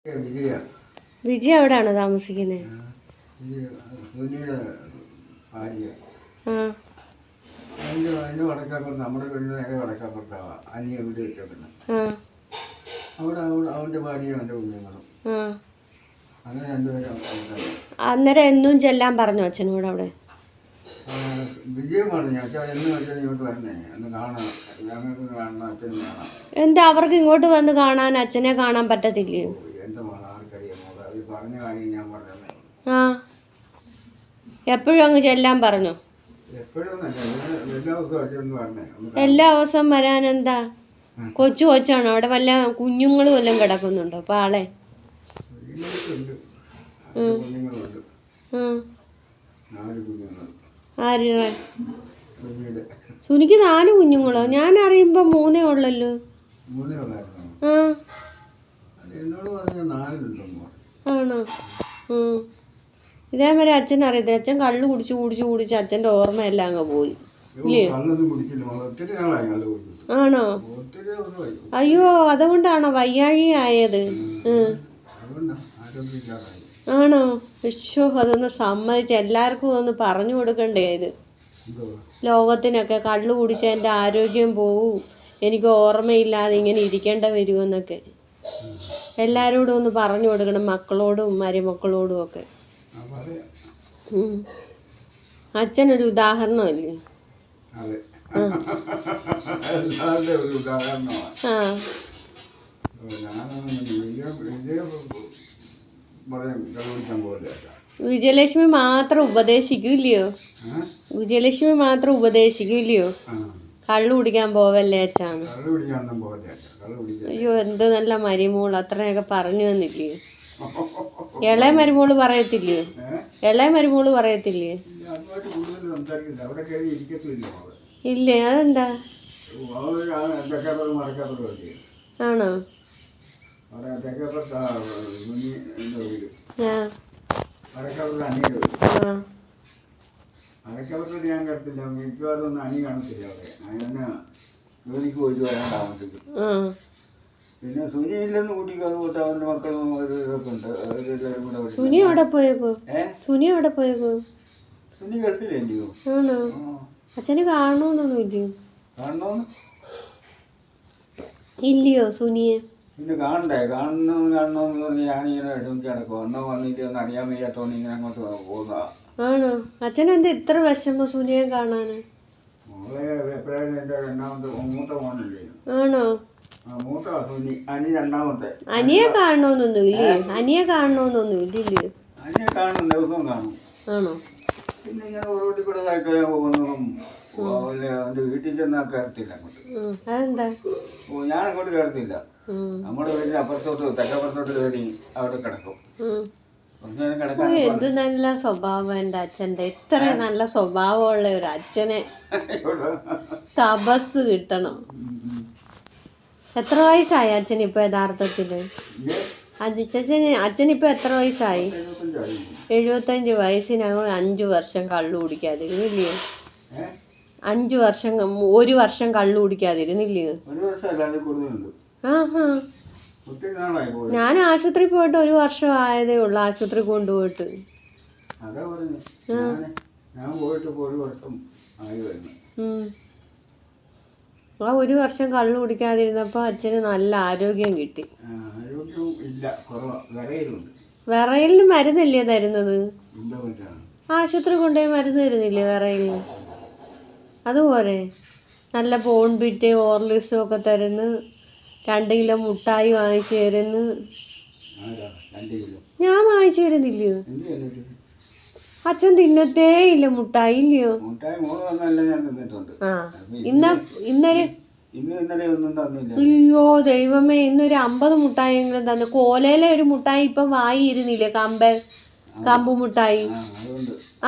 വിജയ വിജയ എവിടെയാണോ താമസിക്കുന്നത്? സുനിയുടെ ഭാര്യ. ആ അതിൻ്റെ വടക്കാപ്പുറത്ത് നമ്മുടെ വീടിന് നേരെ വടക്കാപ്പുറത്താണ് അനിയ വീട് വെച്ചേക്കുന്നത്. അവിടെ അവൻ്റെ ഭാര്യയും അവൻ്റെ കുഞ്ഞുങ്ങളും അങ്ങനെ രണ്ടുപേരും. അന്നേരം എന്നും ചെല്ലാൻ പറഞ്ഞു അച്ഛനോട് അവിടെ. വിജയം പറഞ്ഞു അച്ഛൻ എന്നും അച്ഛൻ ഇങ്ങോട്ട് വരണേ ഒന്ന് കാണാം, ഞങ്ങൾക്ക് കാണണം, അച്ഛനും കാണാം. എന്താ അവർക്ക് ഇങ്ങോട്ട് വന്ന് കാണാൻ അച്ഛനെ കാണാൻ പറ്റത്തില്ലയോ? എൻ്റെ മോൾ ആർക്കറിയാം, മോളെ അത് പറഞ്ഞ കാര്യം ഞാൻ പറഞ്ഞത്. ആ എപ്പോഴും അങ്ങ് ചെല്ലാൻ പറഞ്ഞു. എപ്പോഴും എല്ലാ ദിവസവും അച്ഛൻ പറഞ്ഞേ. എല്ലാ ദിവസവും വരാനെന്താ? കൊച്ചു കൊച്ചാണോ അവിടെ? വല്ല കുഞ്ഞുങ്ങളും വല്ലതും കിടക്കുന്നുണ്ടോ പാളെ? കുഞ്ഞുങ്ങളുണ്ട്, 4 കുഞ്ഞുങ്ങൾ. ആരുടെ? സുനിക്ക് 4 കുഞ്ഞുങ്ങളോ? ഞാൻ അറിയുമ്പോ 3 ഉള്ളല്ലോ. 3 ഉള്ളായിരുന്നു. ആ എന്നോട് പറഞ്ഞ 4 ഉണ്ടെന്നോ? ആണോ? ഇതേമാതിരി അച്ഛൻ അറിയത്തില്ല. അച്ഛൻ കള്ളു കുടിച്ച് അച്ഛൻ്റെ ഓർമ്മയെല്ലാം അങ്ങ് പോയി. ആണോ? അയ്യോ, അതുകൊണ്ടാണോ വയ്യാഴി ആയത്? ആണോ? വിശ്വ അതൊന്ന് സമ്മതിച്ച് എല്ലാവർക്കും ഒന്ന് പറഞ്ഞു കൊടുക്കണ്ടേ ഇത്? ലോകത്തിനൊക്കെ കള്ളു കുടിച്ച എൻ്റെ ആരോഗ്യം പോവും, എനിക്ക് ഓർമ്മയില്ലാതെ ഇങ്ങനെ ഇരിക്കേണ്ട വരുമെന്നൊക്കെ എല്ലാവരോടും ഒന്ന് പറഞ്ഞു കൊടുക്കണം, മക്കളോടും മരുമക്കളോടും ഒക്കെ. അച്ഛനൊരു ഉദാഹരണമല്ലേ? ആ വിജയലക്ഷ്മി മാത്രം ഉപദേശിക്കൂല്ലയോ? വിജയലക്ഷ്മി മാത്രം ഉപദേശിക്കൂല്ലയോ? കള്ളു കുടിക്കാൻ പോവല്ലേ അച്ഛാന്ന്? അയ്യോ, എന്ത് നല്ല മരുമോൾ, അത്രയൊക്കെ പറഞ്ഞു തന്നില്ലയോ? ഇളയ മരുമോള് പറയത്തില്ലയോ? ഇളയ മരുമോള് പറയത്തില്ലേ? ഇല്ലേ, അതെന്താ? ആണോ? അരക്കവർക്ക് ഞാൻ കടത്തില്ല, മിക്കവാറും ഒന്നും അണി കാണത്തില്ല അവിടെ. അങ്ങനെ ജോലിക്ക് പോയിട്ട് വരാൻ താമസിക്കും. പിന്നെ സുനിയില്ലെന്ന് കൂട്ടിക്ക് അതുകൊണ്ട് അവൻ്റെ മക്കളും ഒരു ഇതൊക്കെ ഉണ്ട്. അവരെല്ലാവരും കൂടെ. സുനി അവിടെ പോയേക്കോ? സുനി അവിടെ പോയേക്കോ? സുനി കടത്തില്ലയോ? ആണോ? അച്ഛന് കാണണമെന്നൊന്നും ഇല്ലയോ? കാണണമെന്ന് ഇല്ലയോ സുനിയെ? പിന്നെ കാണണ്ടേ? കാണണമെന്ന് പറഞ്ഞ് ഞാനിങ്ങനെ വിഷമിച്ച് കിടക്കും. ഒന്നും വന്നിട്ട് ഒന്ന് അറിയാൻ വയ്യാത്തോണ്ട് ഇങ്ങനെ അങ്ങോട്ട് പോകുന്നതാ. ആണോ? അച്ഛനെന്താ ഇത്ര വിഷമം സുനിയെ കാണാന്? മോളെ എപ്പോഴായാലും എൻ്റെ മൂത്ത മോനല്ലേ? ആണോ? മൂത്ത സുനി, അനി രണ്ടാമത്തെ. അനിയെ കാണണമെന്നൊന്നും ഇല്ലേ? അനിയെ കാണണമെന്നൊന്നും ഇല്ലല്ലോ? അനിയെ കാണും, ദിവസവും കാണും. ആണോ? പിന്നെ ഇങ്ങനെ റോഡിൽ കൂടെ പോകുന്നതും അവൻ്റെ വീട്ടിൽ ചെന്നാൽ കയറത്തില്ല അങ്ങോട്ട്. അതെന്താ? ഞാൻ അങ്ങോട്ട് കയറത്തില്ല. നമ്മുടെ വീട്ടിൽ അപ്പുറത്തോട്ട് തെക്കപ്പുറത്തോട്ട് കയറി അവിടെ കിടക്കും. എന്ത് നല്ല സ്വഭാവം എൻ്റെ അച്ഛൻ്റെ! ഇത്ര നല്ല സ്വഭാവമുള്ള ഒരു അച്ഛനെ തപസ് കിട്ടണം. എത്ര വയസ്സായി അച്ഛനിപ്പോ യഥാർത്ഥത്തില്? അച്ഛനിപ്പോ എത്ര വയസ്സായി? 75 വയസ്സിനകം 5 വർഷം കള്ളു കുടിക്കാതിരുന്നില്ലയോ? 1 വർഷം കള്ളു കുടിക്കാതിരുന്നില്ലയോ? ആഹാ, ഞാൻ ആശുപത്രി പോയിട്ട് 1 വർഷം ആയതേ ഉള്ളു. ആശുപത്രി കൊണ്ടുപോയിട്ട്. ആ 1 വർഷം കള്ളു കുടിക്കാതിരുന്നപ്പോ അച്ഛന് നല്ല ആരോഗ്യം കിട്ടി. വിറയലിന് മരുന്നല്ലേ തരുന്നത്? ആശുപത്രി കൊണ്ടുപോയി മരുന്ന് തരുന്നില്ലേ വിറയലിന്? അതുപോലെ നല്ല ബോൺവിറ്റ ഹോർലിക്സും ഒക്കെ തരുന്നു. 2 കിലോ മുട്ടായി വാങ്ങിച്ചു തരുന്നു. ഞാൻ വാങ്ങിച്ചു തരുന്നില്ലയോ? അച്ഛൻ തിന്നത്തേ ഇല്ല മുട്ടായി, ഇല്ലയോ? ആ അയ്യോ ദൈവമേ, ഇന്നൊരു 50 മുട്ടായെങ്കിലും തന്നു. കോലയിലെ ഒരു മുട്ടായി ഇപ്പം വാങ്ങിയിരുന്നില്ലേ? കമ്പു മുട്ടായി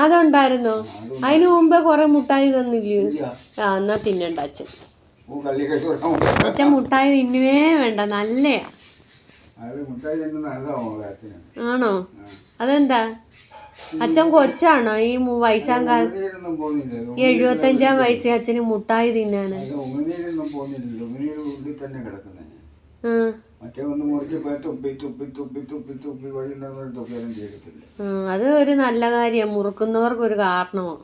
അതുണ്ടായിരുന്നോ? അതിനു മുമ്പേ കുറെ മുട്ടായി തന്നില്ലയോ? എന്നാ തിന്നണ്ട അച്ഛൻ. അച്ഛൻ മുട്ടായി തിന്നുവേ വേണ്ട, നല്ലയാ. ആണോ? അതെന്താ? അച്ഛൻ കൊച്ചാണോ? ഈ വയസ്സാം കാലത്ത് 75-ആം വയസ്സിൽ അച്ഛന് മുട്ടായി തിന്നാന്? മറ്റേ ഒന്ന് മുറിച്ചപ്പോൾ തുപ്പി വഴി തുപ്പിയാലും ചെയ്തിട്ടില്ല. അത് ഒരു നല്ല കാര്യം, മുറുക്കുന്നവർക്ക് ഒരു കാരണമോ.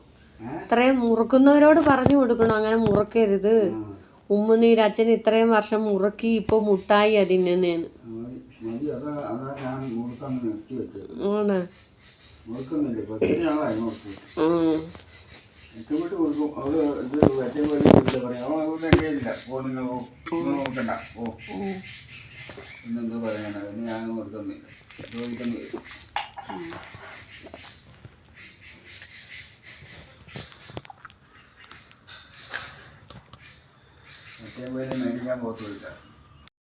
ഇത്രയും മുറുക്കുന്നവരോട് പറഞ്ഞു കൊടുക്കണം അങ്ങനെ മുറുക്കരുത്, ഉമ്മുനീര് അച്ഛൻ ഇത്രയും വർഷം മുറുക്കി ഇപ്പൊ മുട്ടായി അതിന്നേന്ന്. പിന്നെന്ത് പറയാനാ, പിന്നെ ഞാൻ കൊടുക്കുന്നില്ല, ചോദിക്കുന്നില്ല. മറ്റേ മേടിക്കാൻ പോകത്തില്ല.